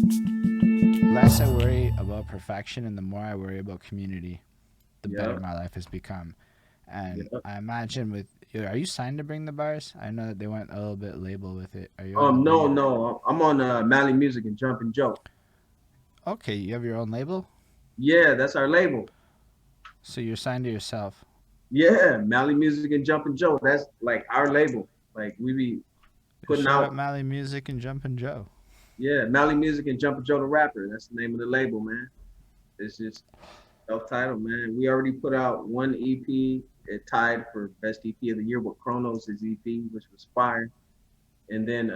The less I worry about perfection and the more I worry about community, the better Yeah, my life has become. And yeah. I imagine with are you signed to Bring the Bars? I know that they went a little bit label with it. Are you on the No, Bring? no. I'm on Mally Music and Jumpin Joe. Okay, you have your own label, Yeah, that's our label. so you're signed to yourself. Yeah, Mally Music and Jumpin Joe. That's like our label. Like we be putting Shout out out, Mally Music and Jumpin' Joe. yeah, Mally Music and Jumpin Joe the Rapper. That's the name of the label, man. It's just self-titled, man. We already put out one EP. It tied for best EP of the year with Chronos' EP, which was fire. And then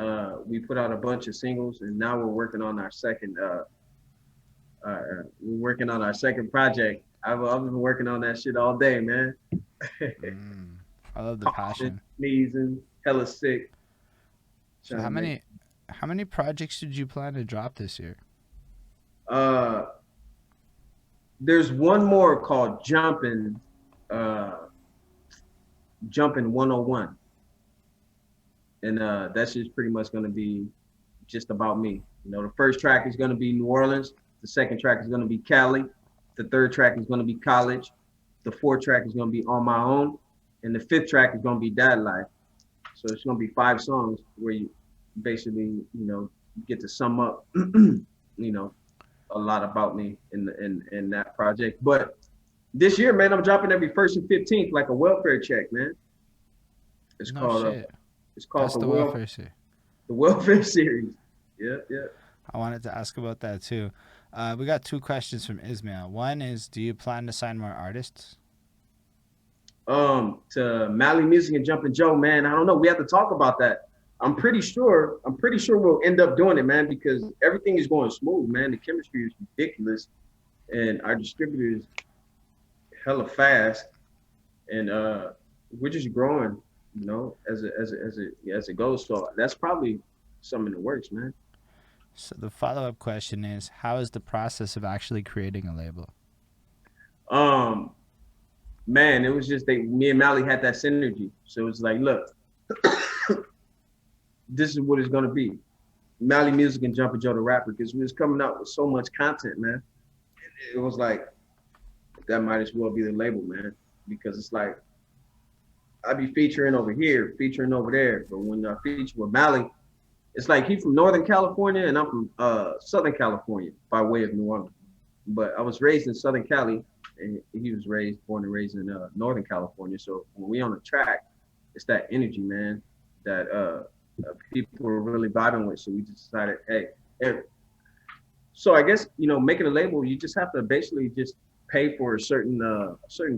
we put out a bunch of singles, and now we're working on our second. We're working on our second project. I've been working on that shit all day, man. Mm, I love the Coughing, passion. sneezing, hella sick, So trying to make. how many projects did you plan to drop this year? Uh, there's one more called uh, Jumpin 101, and that's just pretty much gonna be just about me. You know, the first track is gonna be New Orleans. The second track is gonna be Cali. The third track is gonna be College. The fourth track is gonna be On My Own, and the fifth track is gonna be Dad Life. So it's gonna be 5 songs where you basically, get to sum up, a lot about me in that project. But this year, man, I'm dropping every first and 15th like a welfare check, man. It's No called shit. it's called That's the welfare shit. the welfare series. Yeah, yeah. I wanted to ask about that too. We got two questions from Ismail. One is, do you plan to sign more artists? To Mally Music and Jumpin' Joe, man. I don't know. We have to talk about that. I'm pretty sure we'll end up doing it, man, because everything is going smooth, man. The chemistry is ridiculous, and our distributor is hella fast, and we're just growing, as it goes. So that's probably something in the works, man. So the follow up question is, how is the process of actually creating a label? Um, Man, it was just me and Mally had that synergy. So it's like, look, this is what it's gonna be. Mally Music and Jumpin Joe the Rapper, because we was coming out with so much content, man. It was like that might as well be the label, man. Because it's like I be featuring over here, featuring over there. But when I feature with Mally, it's like he from Northern California and I'm from Southern California by way of New Orleans. But I was raised in Southern Cali, and he was born and raised in Northern California. So when we on the track, it's that energy, man, that people are really vibing with. So we just decided, hey. So I guess making a label, you just have to basically just pay for a certain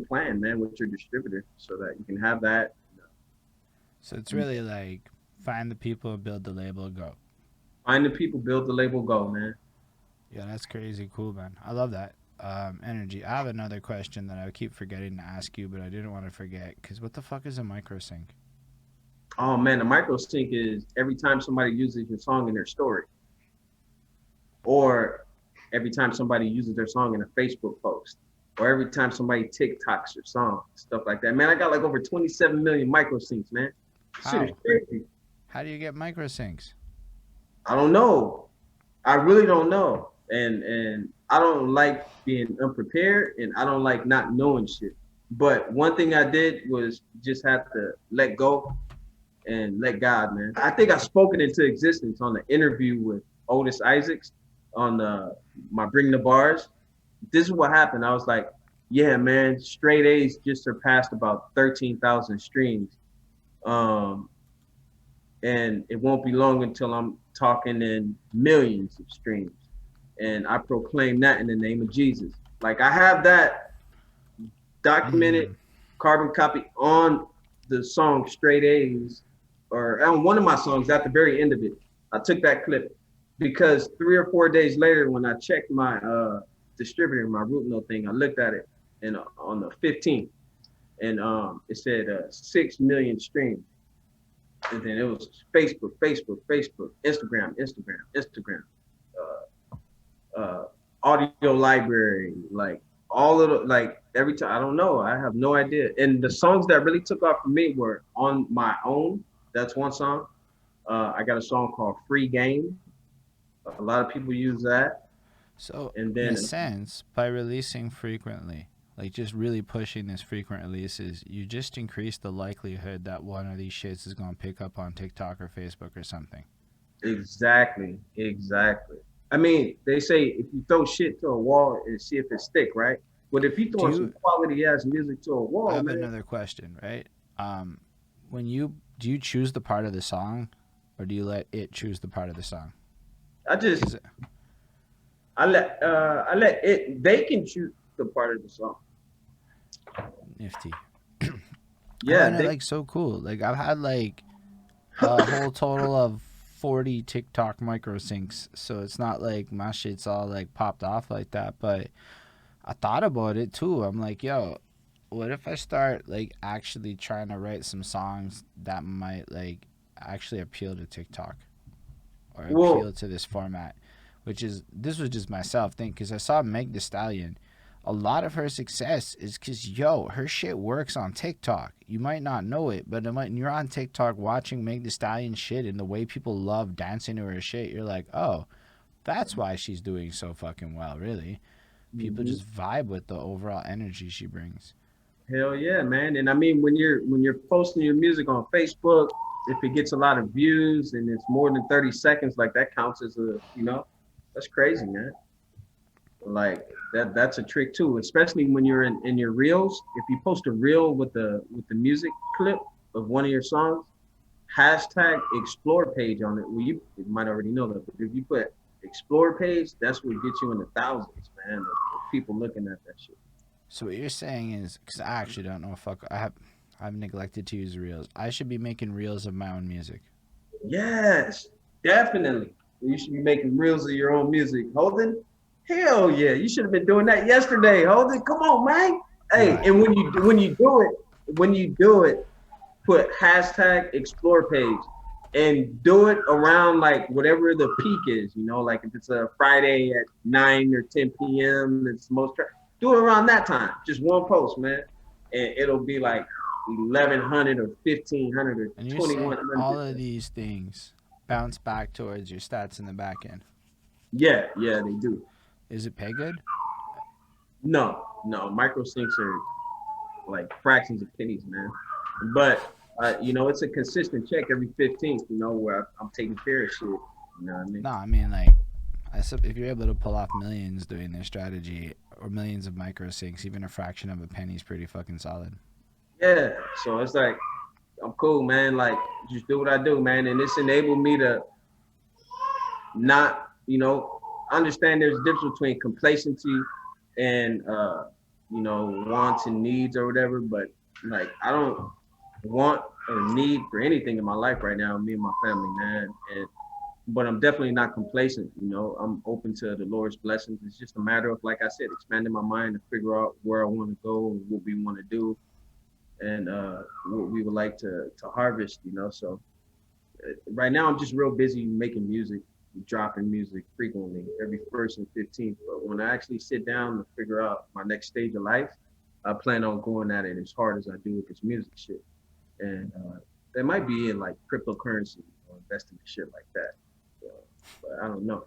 plan, man, with your distributor, so that you can have that. So it's really like find the people, build the label, go. Find the people, build the label, go, man. Yeah, that's crazy cool, man. I love that energy. I have another question that I keep forgetting to ask you, but I didn't want to forget because what the fuck is a micro sync? Oh man, the micro sync is every time somebody uses your song in their story, or every time somebody uses their song in a Facebook post, or every time somebody TikToks your song, stuff like that. Man, I got like over 27 million micro syncs, man. Shit is How? crazy. How do you get micro syncs? I don't know. I really don't know. And I don't like being unprepared, and I don't like not knowing shit. But one thing I did was just have to let go and let God, man. I think I spoke it into existence on the interview with Otis Isaacs on my Bring the Bars. This is what happened. I was like, yeah, man, Straight A's just surpassed about 13,000 streams. Um, and it won't be long until I'm talking in millions of streams. And I proclaim that in the name of Jesus. Like I have that documented Mm. carbon copy on the song Straight A's, or on one of my songs at the very end of it. I took that clip because 3 or 4 days later, when I checked my distributor, my root note thing, I looked at it and on the 15th, and it said 6 million streams. And then it was Facebook, Instagram, audio library, like all of the like every time. I don't know. I have no idea. And the songs that really took off for me were On My Own. That's one song. I got a song called Free Game. A lot of people use that, So, and in a then sense, by releasing frequently, like just really pushing this frequent releases, you just increase the likelihood that one of these shits is going to pick up on TikTok or Facebook or something. exactly, exactly. I mean, they say if you throw shit to a wall and see if it stick, right? But if you Do throwing some you quality ass music to a I wall, have man, another question, right? Um, when you do you choose the part of the song, or do you let it choose the part of the song? I just Because I let it. They can choose the part of the song. nifty. I Yeah, find it they. like so cool. Like I've had like a whole total of 40 TikTok micro syncs, so it's not like my shit's all like popped off like that. But I thought about it too. I'm like, yo, what if I start like actually trying to write some songs that might like actually appeal to TikTok or appeal Well, to this format? Which is this was just myself think because I saw Meg The Stallion. A lot of her success is because yo, her shit works on TikTok. You might not know it, but when you're on TikTok watching Meg The Stallion shit and the way people love dancing to her shit, you're like, oh, that's why she's doing so fucking well. Really, people mhm. just vibe with the overall energy she brings. Hell yeah, man. And I mean, when you're posting your music on Facebook, if it gets a lot of views and it's more than 30 seconds, like that counts as a, that's crazy, man. Like that's a trick too, especially when you're in your reels. If you post a reel with the music clip of one of your songs, hashtag explore page on it. Well, you might already know that, but if you put explore page, that's what gets you in the thousands, man, of people looking at that shit. So what you're saying is, because I actually don't know if I've neglected to use reels. I should be making reels of my own music. Yes, definitely. You should be making reels of your own music. Holden, hell yeah, you should have been doing that yesterday. Holden, come on, man. Hey, What? and when you do it, put hashtag explore page and do it around like whatever the peak is. Like if it's a Friday at 9 or 10 p.m. It's the most. Do it around that time. Just one post, man, and it'll be like 1,100 or 1,500 or And you're saying 2,100. all of these things bounce back towards your stats in the back end. Yeah, yeah, they do. Is it pay good? No, no, micro sinks are like fractions of pennies, man. But it's a consistent check every 15th. Where I'm taking care of shit. You know what I mean? No, I mean like, if you're able to pull off millions doing this strategy or millions of micro sinks, even a fraction of a penny is pretty fucking solid. Yeah. So it's like I'm cool, man. Like just do what I do, man, and it's enabled me to not, understand there's a difference between complacency and wants and needs or whatever. But like I don't want or need for anything in my life right now, me and my family, man. And but I'm definitely not complacent. I'm open to the Lord's blessings. It's just a matter of, like I said, expanding my mind to figure out where I want to go and what we want to do, and what we would like to harvest. So right now I'm just real busy making music, dropping music frequently every first and 15th. But when I actually sit down to figure out my next stage of life, I plan on going at it as hard as I do with this music shit. And that might be in like cryptocurrency or investing in shit like that. So, but I don't know.